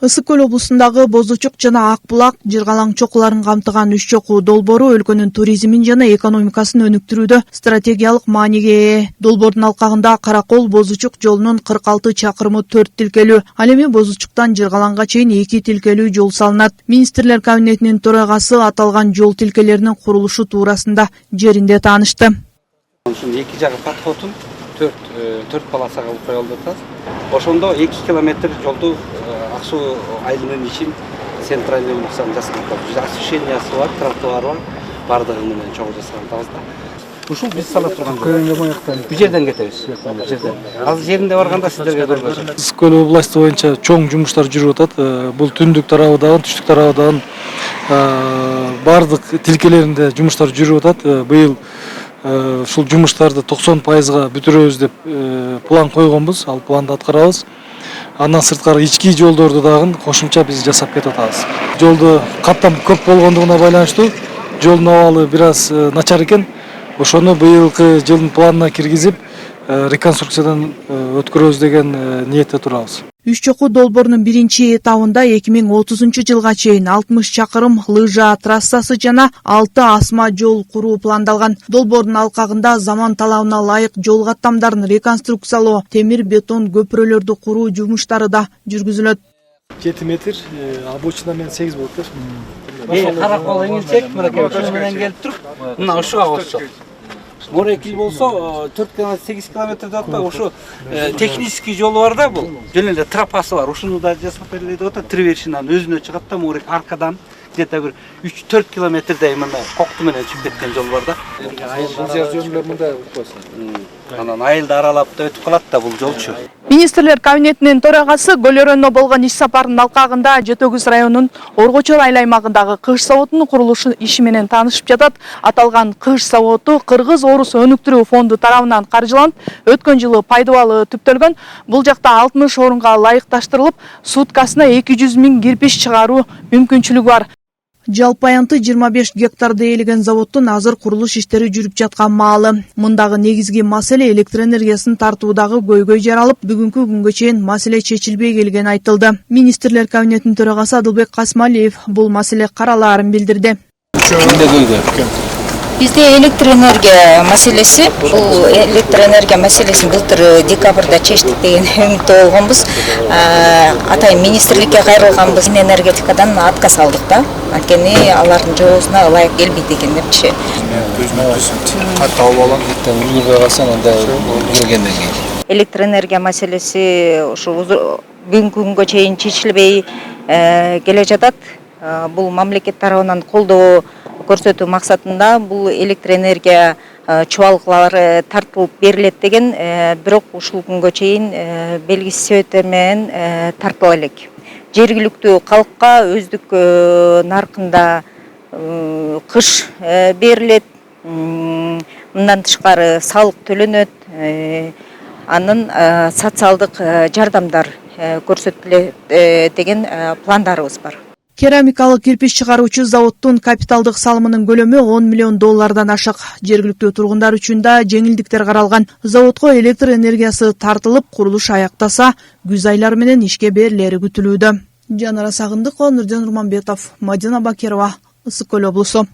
Ысык Көл облусундагы Бозучук жана Ак Булак жыргалаң чокуларын камтыган 3 чокуу долбоору өлкөнүн туризмин жана экономикасын өнүктүрүүдө стратегиялык мааниге ээ. Долбоордун алкагында Каракол Бозучук жолунун 46 чакырымы 4 тилкелүү, ал эми Бозучуктан жыргалаңга чейин 2 тилкелүү жол салынат. Министрлер кабинетинин төрагасы аталган жол тилкелеринин курулушу туурасында жеринде таанышты. Ушунун эки жагы подходун 4 полосага коюлуп атат. Ошондо 2 километр жолду Аксу айылынын ичин центральный улуксан жасаган. Освещениясы бар, тротуары бар, бардыгы менен чогуу жасаган табызда. Ушул биз сала турган жол. Бу жерден кетебиз. Азыр жеринде барганда сиздерге көргөзөм. Ысык Көл областы боюнча чоң жумуштар жүрүп атат. Бул түндүк тарабыдагы, түштүк тарабыдагы бардык тилкелеринде жумуштар жүрүп атат. Быйыл ушул жумуштарды 90%га бүтүрөбүз деп план койгонбуз. Ал планды аткарабыз. Андан сырткары ички жолдорду дагы кошумча биз жасап кетип атабыз. Жолду каттам көп болгондугуна байланыштуу жолдун абалы бир аз начар экен. Ошону быйылкы жылдын планына киргизип, реконструкциядан өткөрөбүз деген ниетте турабыз. 3 чокуу долбоорунун биринчи этабында 2030-жылга чейин 60 чакырым лыжа трассасы жана 6 асма жол куруу пландалган. Долбоордун алкагында заман талабына ылайык жол каттамдарын реконструкциялоо, темир бетон көпүрөлөрдү куруу жумуштары да жүргүзүлөт. 7 метр, обочина менен 8 болот. Каракол эңилчек, мынакей ошол менен келип туруп, мына ушуга кошсок. Морекил болсо 4 км 8 км деп атпайбы, ошо технический жолу бар да бул. Жөн эле тропасы бар. Ушуну да жасап берилет деп атат. Тривершинан өзүнө чыгат да морек аркадан где-то бир 3-4 километрдей мына кокту менен чыгып кеткен жол бар да. Айыл жөнүлөр мында койсун. Анан айылды аралап да өтүп калат да бул жолчу. Министрлер кабинетинин төрагасы Көл өрөөнүнө болгон иш сапарынын алкагында Жетөгүз районунун Оргочол айыл аймагындагы кыш заводунун курулушу иши менен таанышып жатат. Аталган кыш заводу Кыргыз-Орус өнүктүрүү фонду тарабынан каржыланып, өткөн жылы пайдабалы түптөлгөн. Бул жакта 60 орунга ылайыкташтырылып, суткасына 200 000 кирпич чыгаруу мүмкүнчүлүгү бар. Жалпы аянты 25 гектарды ээлеген заводдун азыр курулуш иштери жүрүп жаткан маалы. Мындагы негизги маселе электр энергиясын тартуудагы көйгөй жаралып, бүгүнкү күнгө чейин маселе чечилбей келгени айтылды. Министрлер кабинетинин төрагасы Адылбек Касмалиев бул маселе каралаарын билдирди. Бизде электр энергия маселеси, бул электр энергия маселесин былтыр декабрда чечтик деген үмүттө болгонбуз. Атайын министрликке кайрылганбыз, энергетикадан отказ алдык да. Анткени алардын жоосуна ылайык келбейт экен депчи. Электр энергия маселеси ушу бүгүнкү күнгө чейин чечилбей келе жатат. Бул мамлекет тарабынан колдоо көрсөтүү максатында бул электр энергия чубалыклары тартылып берилет деген, бирок ушул күнгө чейин белгисиз себептер менен тартыла элек. Жергиликтүү калкка өздүк наркында кыш берилет, мындан тышкары салык төлөнөт, анын социалдык жардамдар көрсөтүлөт деген пландарыбыз бар. Керамикалык кирпич чыгаруучу заводдун капиталдык салымынын көлөмү $10 миллион ашык. Жергиликтүү тургундар үчүн да жеңилдиктер каралган. Заводко электр энергиясы тартылып, курулуш аяктаса, күз айлары менен ишке берилери күтүлүүдө. Жанара Сагындыкова, Нуржан Урманбетов, Мадина Бакирова, Ысык Көл облусу.